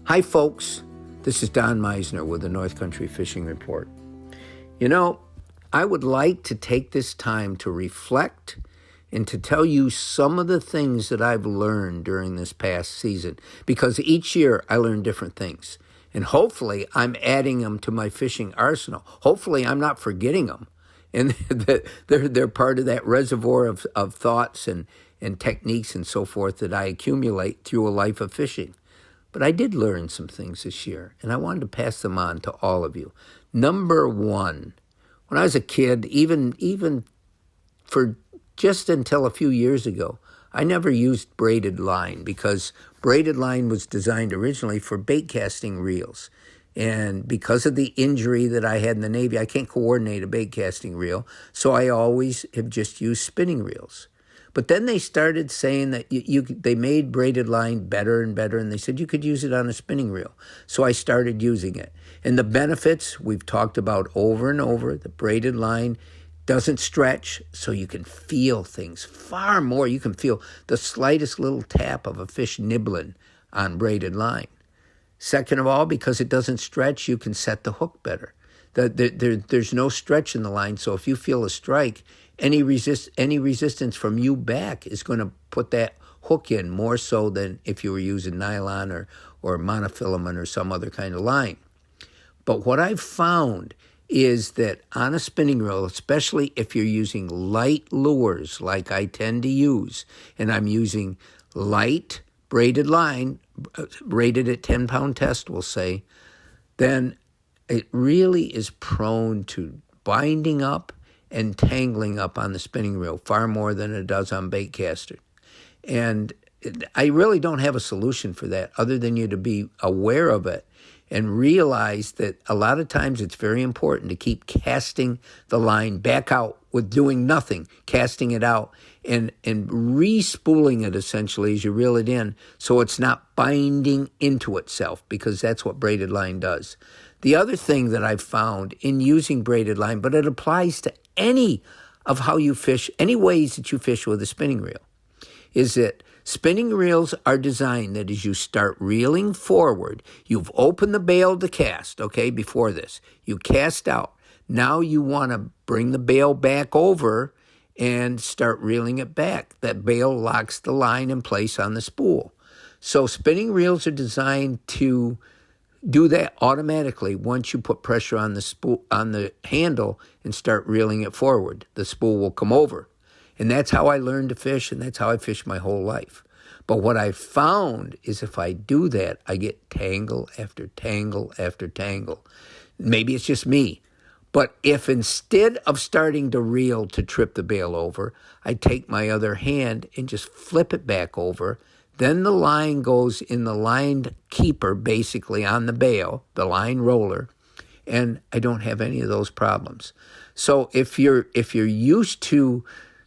Hi, folks. This is Don Meisner with the North Country Fishing Report. You know, I would like to take this time to reflect and to tell you some of the things that I've learned during this past season, because each year I learn different things. And hopefully I'm adding them to my fishing arsenal. Hopefully I'm not forgetting them. And they're part of that reservoir of thoughts and techniques and so forth that I accumulate through a life of fishing. But I did learn some things this year, and I wanted to pass them on to all of you. Number one, when I was a kid, even for just until a few years ago, I never used braided line because braided line was designed originally for bait casting reels. And because of the injury that I had in the Navy, I can't coordinate a bait casting reel, so I always have just used spinning reels. But then they started saying that they made braided line better and better, and they said you could use it on a spinning reel. So I started using it. And the benefits we've talked about over and over. The braided line doesn't stretch, so you can feel things far more. You can feel the slightest little tap of a fish nibbling on braided line. Second of all, because it doesn't stretch, you can set the hook better. There's no stretch in the line, so if you feel a strike, any resistance from you back is going to put that hook in more so than if you were using nylon or monofilament or some other kind of line. But what I've found is that on a spinning reel, especially if you're using light lures like I tend to use, and I'm using light braided line, rated at 10-pound test, we'll say, then it really is prone to binding up and tangling up on the spinning reel far more than it does on bait caster. And I really don't have a solution for that other than you to be aware of it and realize that a lot of times it's very important to keep casting the line back out with doing nothing, casting it out and re-spooling it essentially as you reel it in so it's not binding into itself, because that's what braided line does. The other thing that I've found in using braided line, but it applies to any of how you fish, any ways that you fish with a spinning reel, is that spinning reels are designed that as you start reeling forward, you've opened the bail to cast, okay, before this. You cast out. Now you want to bring the bail back over and start reeling it back. That bail locks the line in place on the spool. So spinning reels are designed to do that automatically once you put pressure on the spool, on the handle, and start reeling it forward. The spool will come over. And that's how I learned to fish, and that's how I fish my whole life. But what I found is if I do that, I get tangle after tangle after tangle. Maybe it's just me. But if instead of starting to reel to trip the bail over, I take my other hand and just flip it back over, then the line goes in the line keeper, basically on the bail, the line roller, and I don't have any of those problems. So if you're used to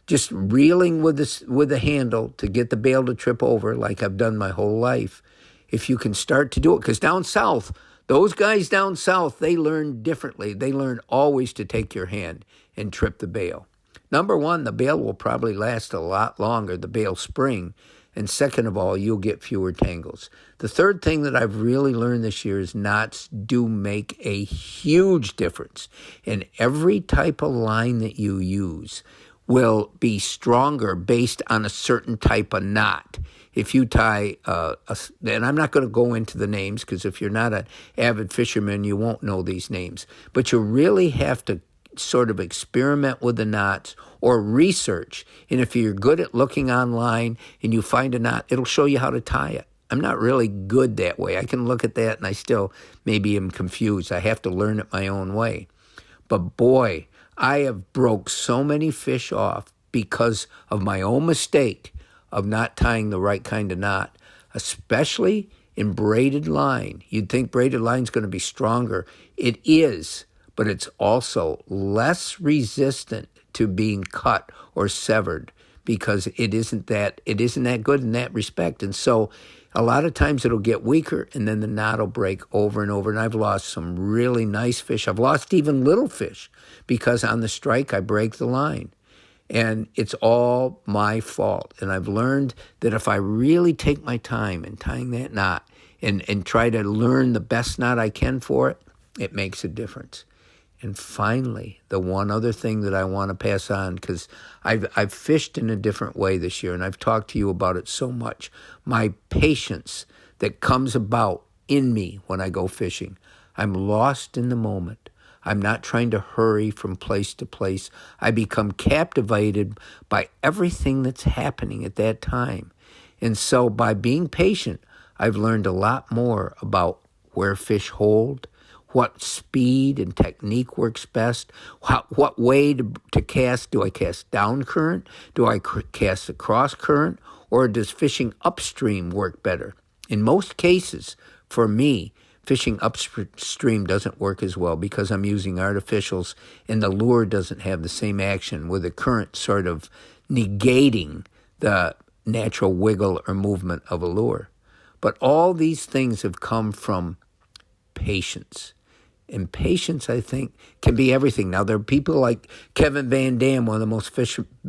just reeling with the handle to get the bail to trip over, like I've done my whole life, if you can start to do it, because down south, those guys down south, they learn differently. They learn always to take your hand and trip the bail. Number one, the bail will probably last a lot longer, the bail spring. And second of all, you'll get fewer tangles. The third thing that I've really learned this year is knots do make a huge difference. And every type of line that you use will be stronger based on a certain type of knot. If you tie, and I'm not going to go into the names because if you're not an avid fisherman, you won't know these names. But you really have to sort of experiment with the knots or research. And if you're good at looking online and you find a knot, it'll show you how to tie it. I'm not really good that way. I can look at that and I still maybe am confused. I have to learn it my own way. But boy, I have broke so many fish off because of my own mistake of not tying the right kind of knot, especially in braided line. You'd think braided line's going to be stronger. It is, but it's also less resistant to being cut or severed because it isn't that good in that respect. And so a lot of times it'll get weaker and then the knot will break over and over. And I've lost some really nice fish. I've lost even little fish because on the strike I break the line. And it's all my fault. And I've learned that if I really take my time in tying that knot and try to learn the best knot I can for it, it makes a difference. And finally, the one other thing that I want to pass on, because I've fished in a different way this year, and I've talked to you about it so much, my patience that comes about in me when I go fishing. I'm lost in the moment. I'm not trying to hurry from place to place. I become captivated by everything that's happening at that time. And so by being patient, I've learned a lot more about where fish hold, what speed and technique works best, what way to cast. Do I cast down current? Do I cast across current? Or does fishing upstream work better? In most cases, for me, fishing upstream doesn't work as well because I'm using artificials and the lure doesn't have the same action with the current sort of negating the natural wiggle or movement of a lure. But all these things have come from patience. And patience, I think, can be everything. Now, there are people like Kevin Van Dam, one of the most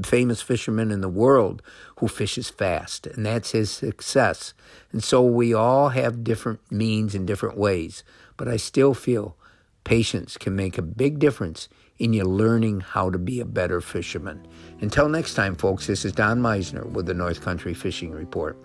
famous fishermen in the world, who fishes fast, and that's his success. And so we all have different means and different ways. But I still feel patience can make a big difference in you learning how to be a better fisherman. Until next time, folks, this is Don Meisner with the North Country Fishing Report.